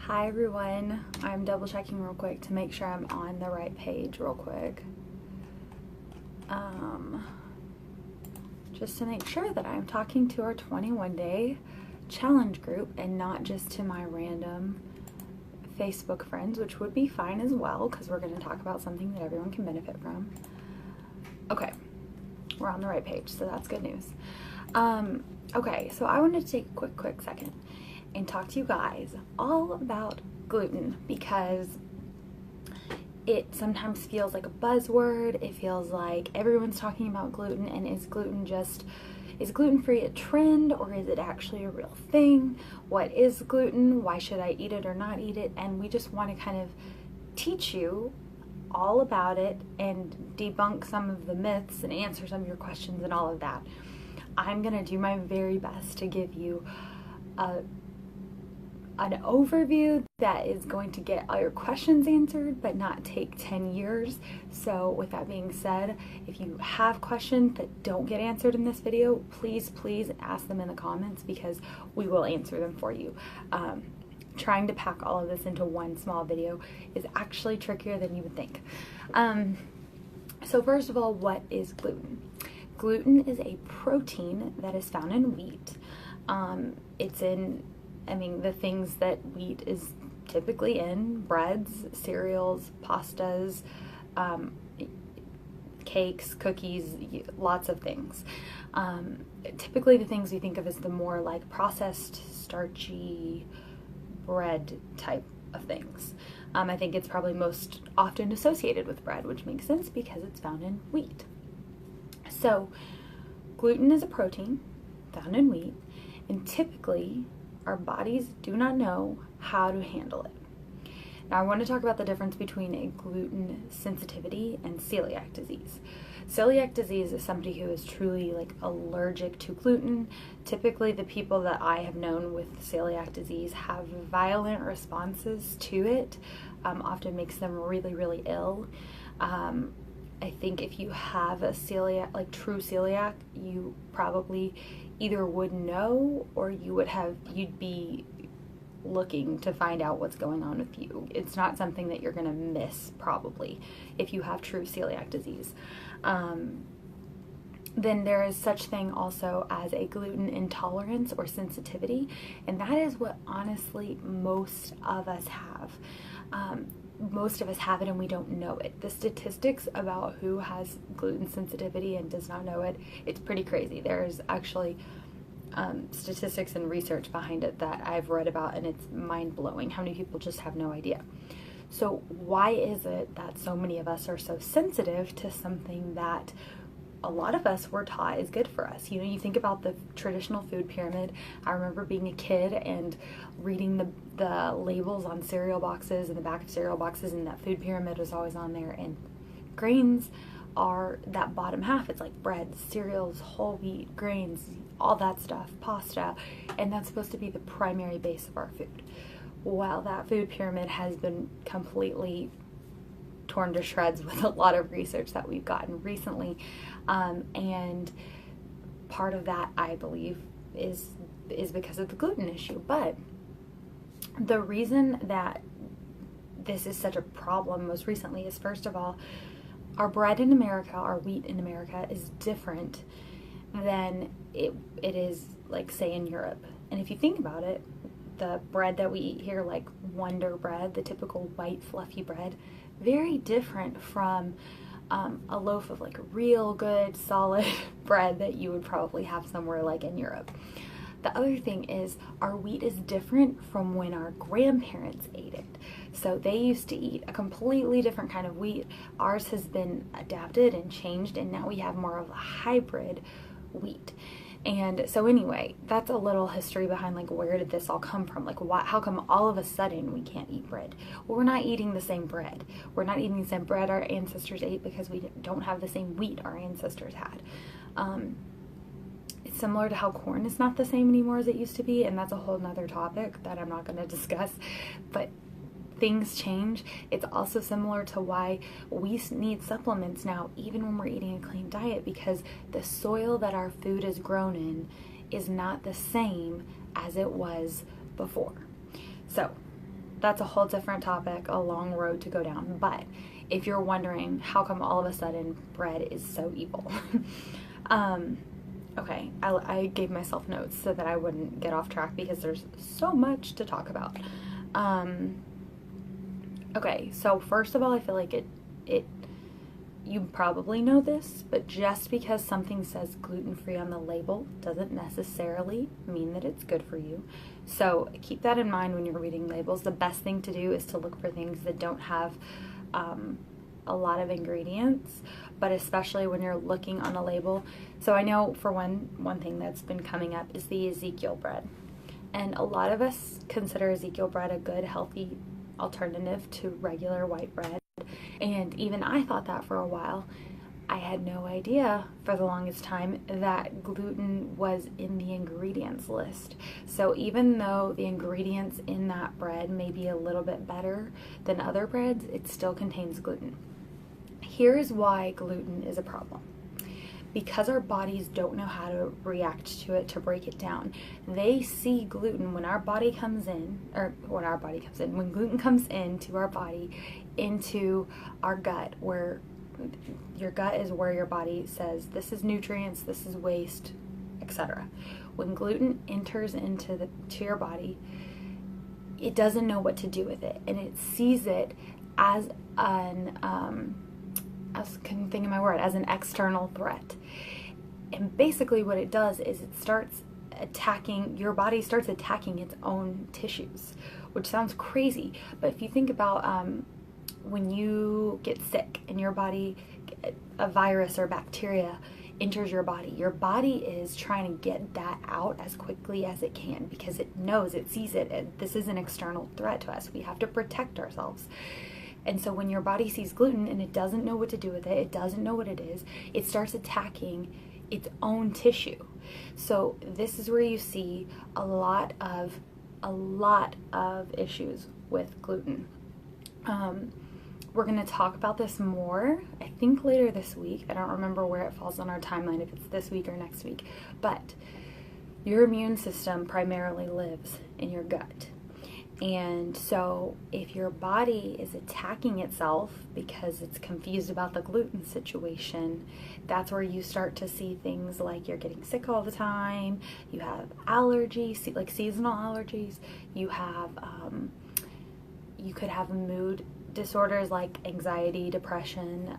Hi everyone, I'm double checking real quick to make sure I'm on the right page real quick. Just to make sure that I'm talking to our 21-day challenge group and not just to my random Facebook friends, which would be fine as well because we're going to talk about something that everyone can benefit from. Okay, we're on the right page, so that's good news. Okay, so I wanted to take a quick second and talk to you guys all about gluten because it sometimes feels like a buzzword. It feels like everyone's talking about gluten, and is gluten-free a trend, or is it actually a real thing? What is gluten? Why should I eat it or not eat it? And we just want to kind of teach you all about it and debunk some of the myths and answer some of your questions and all of that. I'm gonna do my very best to give you an overview that is going to get all your questions answered but not take 10 years. So with that being said, if you have questions that don't get answered in this video, please ask them in the comments because we will answer them for you. Trying to pack all of this into one small video is actually trickier than you would think. So first of all, what is gluten? Gluten is a protein that is found in wheat. It's in the things that wheat is typically in: breads, cereals, pastas, cakes, cookies, lots of things. Typically the things we think of as the more like processed, starchy bread type of things. I think it's probably most often associated with bread, which makes sense because it's found in wheat. So gluten is a protein found in wheat, and typically our bodies do not know how to handle it. Now I want to talk about the difference between a gluten sensitivity and celiac disease. Celiac disease is somebody who is truly like allergic to gluten. Typically the people that I have known with celiac disease have violent responses to it, often makes them really ill. I think if you have a celiac, like true celiac, you probably either would know or you'd be looking to find out what's going on with you. It's not something that you're gonna miss probably if you have true celiac disease. Then there is such thing also as a gluten intolerance or sensitivity, and that is what honestly most of us have. Most of us have it and we don't know it. The statistics about who has gluten sensitivity and does not know it, it's pretty crazy. There's actually statistics and research behind it that I've read about, and it's mind-blowing how many people just have no idea. So why is it that so many of us are so sensitive to something that a lot of us were taught is good for us? You know, you think about the traditional food pyramid. I remember being a kid and reading the labels on cereal boxes and the back of cereal boxes, and that food pyramid was always on there, and grains are that bottom half. It's like bread, cereals, whole wheat, grains, all that stuff, pasta, and that's supposed to be the primary base of our food. Well, that food pyramid has been completely torn to shreds with a lot of research that we've gotten recently, and part of that, I believe, is because of the gluten issue. But the reason that this is such a problem most recently is, first of all, our bread in America, our wheat in America, is different than it is, like, say, in Europe. And if you think about it, the bread that we eat here, like Wonder Bread, the typical white fluffy bread, very different from a loaf of like real good solid bread that you would probably have somewhere like in Europe. The other thing is our wheat is different from when our grandparents ate it. So they used to eat a completely different kind of wheat. Ours has been adapted and changed, and now we have more of a hybrid wheat. And so anyway, that's a little history behind like where did this all come from? Like how come all of a sudden we can't eat bread? Well, we're not eating the same bread. We're not eating the same bread our ancestors ate because we don't have the same wheat our ancestors had. It's similar to how corn is not the same anymore as it used to be, and that's a whole nother topic that I'm not going to discuss, but things change. It's also similar to why we need supplements now, even when we're eating a clean diet, because the soil that our food is grown in is not the same as it was before. So that's a whole different topic, a long road to go down. But if you're wondering how come all of a sudden bread is so evil, okay, I gave myself notes so that I wouldn't get off track because there's so much to talk about. Okay, so first of all, I feel like you probably know this, but just because something says gluten-free on the label doesn't necessarily mean that it's good for you. So keep that in mind when you're reading labels. The best thing to do is to look for things that don't have a lot of ingredients, but especially when you're looking on a label. So I know for one thing that's been coming up is the Ezekiel bread. And a lot of us consider Ezekiel bread a good, healthy alternative to regular white bread. And even I thought that for a while. I had no idea for the longest time that gluten was in the ingredients list. So even though the ingredients in that bread may be a little bit better than other breads, it still contains gluten. Here's why gluten is a problem. Because our bodies don't know how to react to it, to break it down. They see gluten when our body comes in, when gluten comes into our body, into our gut, where your gut is where your body says, this is nutrients, this is waste, etc. When gluten enters into your body, it doesn't know what to do with it, and it sees it as as an external threat. And basically what it does is your body starts attacking its own tissues, which sounds crazy, but if you think about when you get sick and your body, a virus or bacteria enters your body is trying to get that out as quickly as it can because it knows, it sees it, this is an external threat to us. We have to protect ourselves. And so when your body sees gluten and it doesn't know what to do with it, it doesn't know what it is, it starts attacking its own tissue. So this is where you see a lot of issues with gluten. We're going to talk about this more, I think later this week. I don't remember where it falls on our timeline, if it's this week or next week. But your immune system primarily lives in your gut. And so if your body is attacking itself because it's confused about the gluten situation, that's where you start to see things like you're getting sick all the time, you have allergies, like seasonal allergies, you could have mood disorders like anxiety, depression,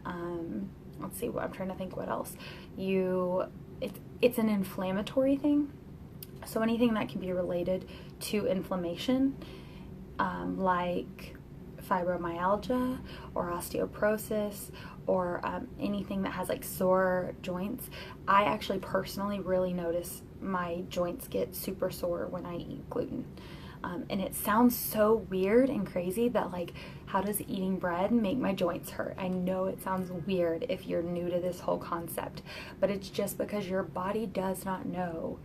let's see, I'm trying to think what else. It's an inflammatory thing. So anything that can be related to inflammation, like fibromyalgia or osteoporosis or anything that has like sore joints. I actually personally really notice my joints get super sore when I eat gluten. And it sounds so weird and crazy that like, how does eating bread make my joints hurt? I know it sounds weird if you're new to this whole concept, but it's just because your body does not know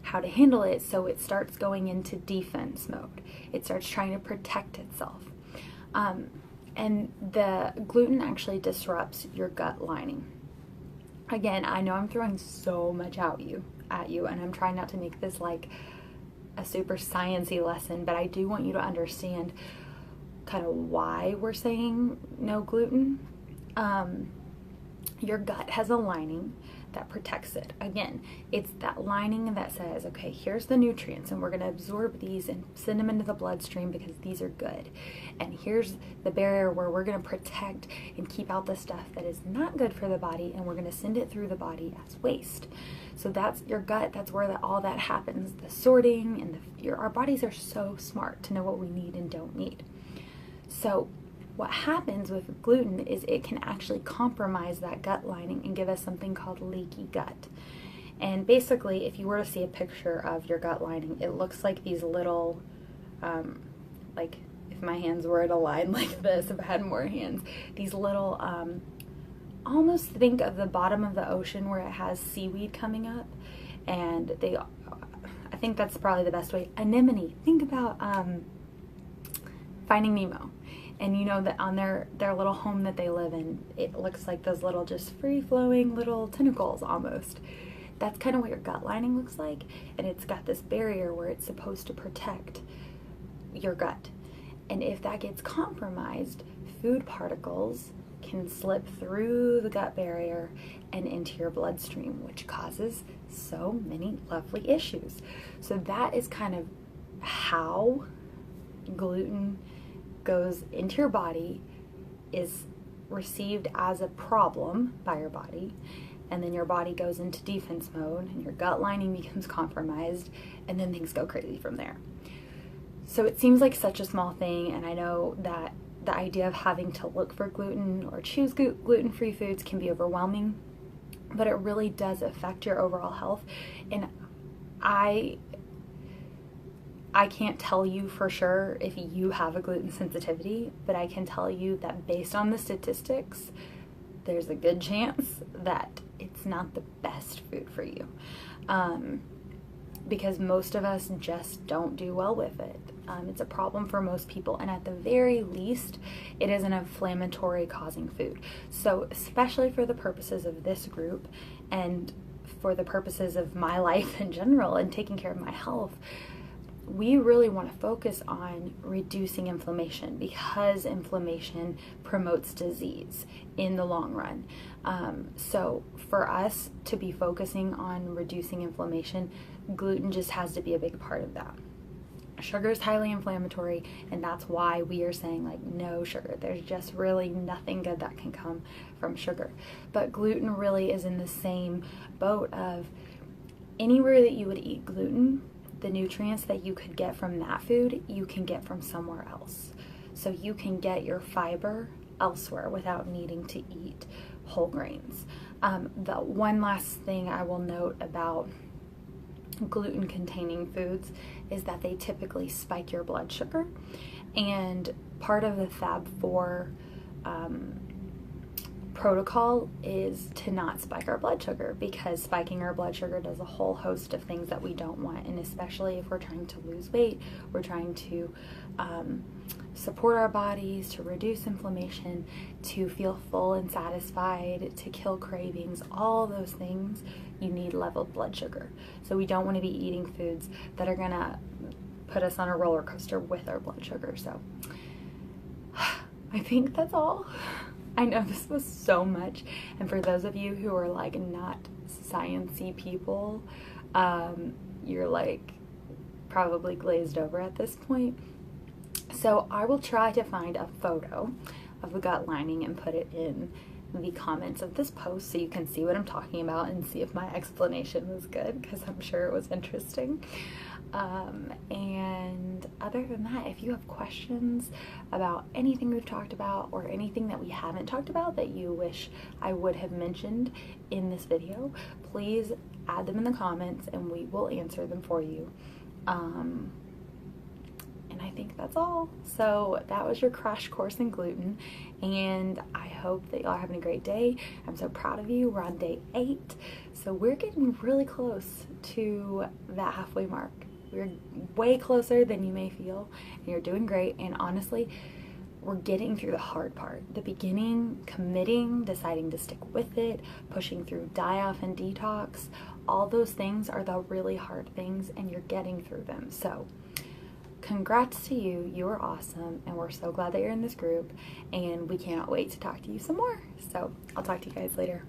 how to handle it, so it starts going into defense mode. It starts trying to protect itself. And the gluten actually disrupts your gut lining. Again, I know I'm throwing so much at you, and I'm trying not to make this like a super sciencey lesson, but I do want you to understand kind of why we're saying no gluten. Your gut has a lining that protects it. Again, it's that lining that says, okay, here's the nutrients and we're going to absorb these and send them into the bloodstream because these are good. And here's the barrier where we're going to protect and keep out the stuff that is not good for the body, and we're going to send it through the body as waste. So that's your gut. That's where all that happens. The sorting and our bodies are so smart to know what we need and don't need. So what happens with gluten is it can actually compromise that gut lining and give us something called leaky gut. And basically, if you were to see a picture of your gut lining, it looks like these little, like if my hands were at a line like this, if I had more hands, these little, almost think of the bottom of the ocean where it has seaweed coming up, and I think that's probably the best way. Anemone, think about Finding Nemo. And you know that on their little home that they live in, it looks like those little just free-flowing little tentacles almost. That's kind of what your gut lining looks like, and it's got this barrier where it's supposed to protect your gut. And if that gets compromised, food particles can slip through the gut barrier and into your bloodstream, which causes so many lovely issues. So that is kind of how gluten goes into your body, is received as a problem by your body, and then your body goes into defense mode and your gut lining becomes compromised, and then things go crazy from there. So it seems like such a small thing, and I know that the idea of having to look for gluten or choose gluten-free foods can be overwhelming, but it really does affect your overall health. And I can't tell you for sure if you have a gluten sensitivity, but I can tell you that based on the statistics, there's a good chance that it's not the best food for you, because most of us just don't do well with it. It's a problem for most people, and at the very least, it is an inflammatory causing food. So especially for the purposes of this group and for the purposes of my life in general and taking care of my health, we really want to focus on reducing inflammation, because inflammation promotes disease in the long run. So for us to be focusing on reducing inflammation, gluten just has to be a big part of that. Sugar is highly inflammatory, and that's why we are saying like no sugar. There's just really nothing good that can come from sugar. But gluten really is in the same boat of anywhere that you would eat gluten, the nutrients that you could get from that food, you can get from somewhere else. So you can get your fiber elsewhere without needing to eat whole grains. The one last thing I will note about gluten-containing foods is that they typically spike your blood sugar, and part of the Fab4 protocol is to not spike our blood sugar, because spiking our blood sugar does a whole host of things that we don't want. And especially if we're trying to lose weight, we're trying to support our bodies, to reduce inflammation, to feel full and satisfied, to kill cravings, all those things, you need leveled blood sugar. So we don't want to be eating foods that are gonna put us on a roller coaster with our blood sugar. So I think that's all. I know this was so much, and for those of you who are like not sciencey people, you're like probably glazed over at this point. So I will try to find a photo of the gut lining and put it in the comments of this post so you can see what I'm talking about and see if my explanation was good, because I'm sure it was interesting. And other than that, if you have questions about anything we've talked about or anything that we haven't talked about that you wish I would have mentioned in this video, please add them in the comments and we will answer them for you. And I think that's all. So that was your crash course in gluten, and I hope that y'all are having a great day. I'm so proud of you. We're on day 8, so we're getting really close to that halfway mark. We're way closer than you may feel, and you're doing great. And honestly, we're getting through the hard part. The beginning, committing, deciding to stick with it, pushing through die-off and detox, all those things are the really hard things, and you're getting through them. So congrats to you. You are awesome, and we're so glad that you're in this group, and we cannot wait to talk to you some more. So I'll talk to you guys later.